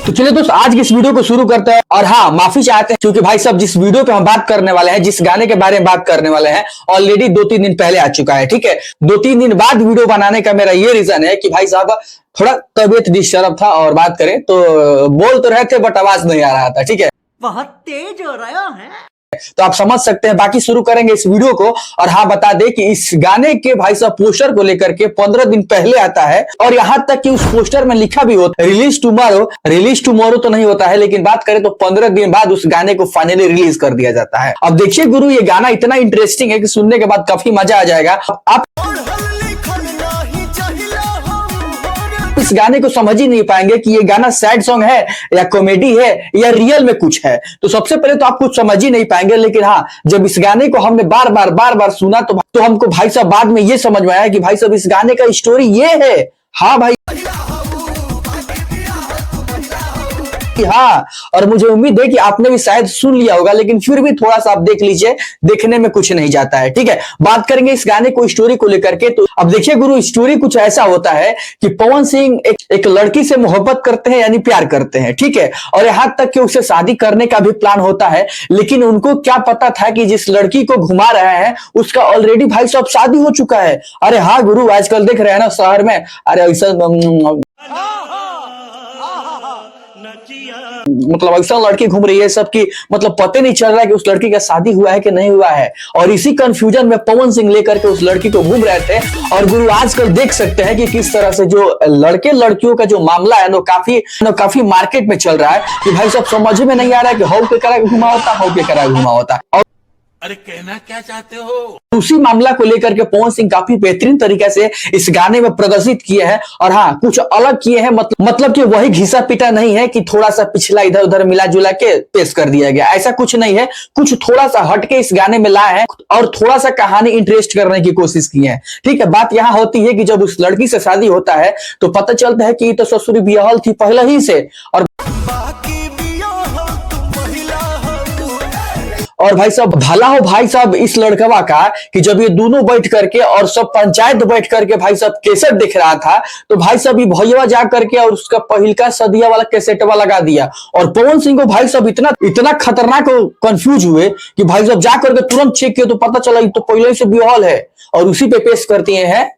तो चलिए दोस्त आज की इस वीडियो को शुरू करते हैं। और हाँ, माफी चाहते हैं क्योंकि भाई साहब जिस वीडियो पे हम बात करने वाले हैं, जिस गाने के बारे में बात करने वाले हैं, ऑलरेडी 2-3 दिन पहले आ चुका है। ठीक है, 2-3 दिन बाद वीडियो बनाने का मेरा ये रीजन है कि भाई साहब थोड़ा तबीयत डिस्टर्ब था और बात करें तो बोल तो रहे थे बट आवाज नहीं आ रहा था। ठीक है, बहुत तेज हो रहा है तो आप समझ सकते हैं। बाकी शुरू करेंगे इस वीडियो को। और हाँ, बता दें कि इस गाने के भाई साहब पोस्टर को लेकर के 15 दिन पहले आता है और यहां तक कि उस पोस्टर में लिखा भी होता है रिलीज टुमारो तो नहीं होता है, लेकिन बात करें तो 15 दिन बाद उस गाने को फाइनली रिलीज कर दिया जाता है। अब देखिए गुरु, ये गाना इतना इंटरेस्टिंग है कि सुनने के बाद काफी मजा आ जाएगा। आप इस गाने को समझ ही नहीं पाएंगे कि ये गाना सैड सॉन्ग है या कॉमेडी है या रियल में कुछ है। तो सबसे पहले तो आप कुछ समझ ही नहीं पाएंगे, लेकिन हाँ, जब इस गाने को हमने बार बार सुना तो हमको भाई साहब बाद में ये समझ में आया कि भाई साहब इस गाने का स्टोरी ये है। हाँ भाई, हाँ, और मुझे उम्मीद है कि आपने भी शायद सुन लिया होगा, लेकिन फिर भी थोड़ा सा आप देख लीजिए, देखने में कुछ नहीं जाता है। ठीक है, बात करेंगे इस गाने को स्टोरी को लेकर के। तो अब देखिए गुरु, स्टोरी कुछ ऐसा होता है कि पवन सिंह एक लड़की से मोहब्बत करते हैं, यानी प्यार करते हैं। ठीक है, और यहां तक कि उससे शादी करने का भी प्लान होता है, लेकिन उनको क्या पता था कि जिस लड़की को घुमा रहे हैं उसका ऑलरेडी भाई साहब शादी हो चुका है। अरे हाँ गुरु, आजकल देख रहे हैं ना शहर में, अरे ऐसा मतलब ऐसा लड़की घूम रही है सबकी, मतलब पता नहीं चल रहा है कि उस लड़की का शादी हुआ है कि नहीं हुआ है। और इसी कंफ्यूजन में पवन सिंह लेकर के उस लड़की को घूम रहे थे। और गुरु आजकल देख सकते हैं कि किस तरह से जो लड़के लड़कियों का जो मामला है काफी मार्केट में चल रहा है कि भाई सब समझ में नहीं आ रहा है कि हाउ के करा घुमा होता है। अरे कहना क्या चाहते हो? उसी मामला को लेकर के पवन सिंह काफी बेहतरीन तरीके से इस गाने में प्रदर्शित किए हैं। और हाँ, कुछ अलग किए हैं, मतलब कि वही घिसा पिटा नहीं है कि थोड़ा सा पिछला इधर उधर मिला जुला के पेश कर दिया गया, ऐसा कुछ नहीं है। कुछ थोड़ा सा हटके इस गाने में लाए हैं और थोड़ा सा कहानी इंटरेस्ट करने की कोशिश की है। ठीक है, बात यहाँ होती है कि जब उस लड़की से शादी होता है तो पता चलता है कि ये तो ससुरी बियाहल थी पहले ही से। और भाई साहब भला हो भाई साहब इस लड़कवा का कि जब ये दोनों बैठ करके और सब पंचायत बैठ करके भाई साहब कैसेट दिख रहा था, तो भाई साहब ये भैया जा करके और उसका पहिलका सदिया वाला कैसेटवा लगा दिया। और पवन सिंह को भाई साहब इतना खतरनाक कंफ्यूज हुए कि भाई साहब जा करके तुरंत चेक किए तो पता चला ये तो पहले से बियाहल है, और उसी पे पेश करती हैं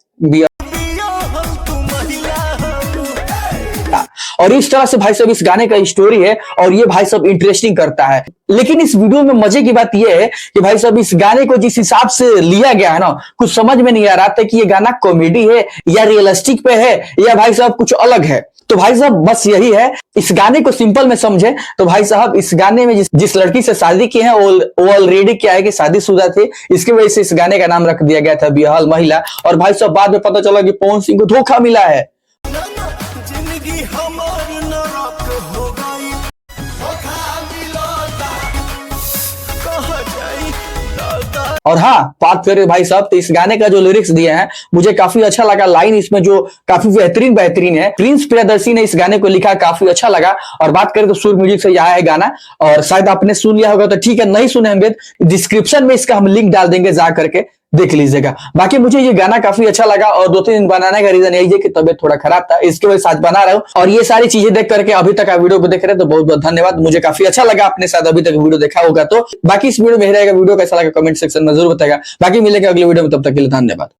और इस तरह से भाई साहब इस गाने का स्टोरी है और ये भाई साहब इंटरेस्टिंग करता है। लेकिन इस वीडियो में मजे की बात यह है कि भाई साहब इस गाने को जिस हिसाब से लिया गया है ना, कुछ समझ में नहीं आ रहा था कि ये गाना कॉमेडी है या रियलिस्टिक पे है या भाई साहब कुछ अलग है। तो भाई साहब बस यही है, इस गाने को सिंपल में समझे तो भाई साहब इस गाने में जिस लड़की से शादी की है वो ऑलरेडी क्या है कि शादीशुदा थी, इसकी वजह से इस गाने का नाम रख दिया गया था बियाहल महिला। और भाई साहब बाद में पता चला कि पवन सिंह को धोखा मिला है। और हाँ, बात करें भाई साहब तो इस गाने का जो लिरिक्स दिए हैं मुझे काफी अच्छा लगा। लाइन इसमें जो काफी बेहतरीन है, प्रिंस प्रियदर्शी ने इस गाने को लिखा, काफी अच्छा लगा। और बात करें तो सुर म्यूजिक से यह है गाना, और शायद आपने सुन लिया होगा तो ठीक है, नहीं सुने होंगे डिस्क्रिप्शन में इसका हम लिंक डाल देंगे, जा करके देख लीजिएगा। बाकी मुझे ये गाना काफी अच्छा लगा और 2-3 दिन बनाने का रीजन यही है कि तबीयत थोड़ा खराब था, इसके वजह से आज बना रहा हूँ। और ये सारी चीजें देख करके अभी तक आप वीडियो को देख रहे हैं तो बहुत बहुत धन्यवाद। मुझे काफी अच्छा लगा आपने शायद अभी तक वीडियो देखा होगा। तो बाकी इस वीडियो में रहेगा, वीडियो कैसा लगा कमेंट सेक्शन में जरूर बताएगा। बाकी मिलेगा अगले वीडियो में, तब तक के लिए धन्यवाद।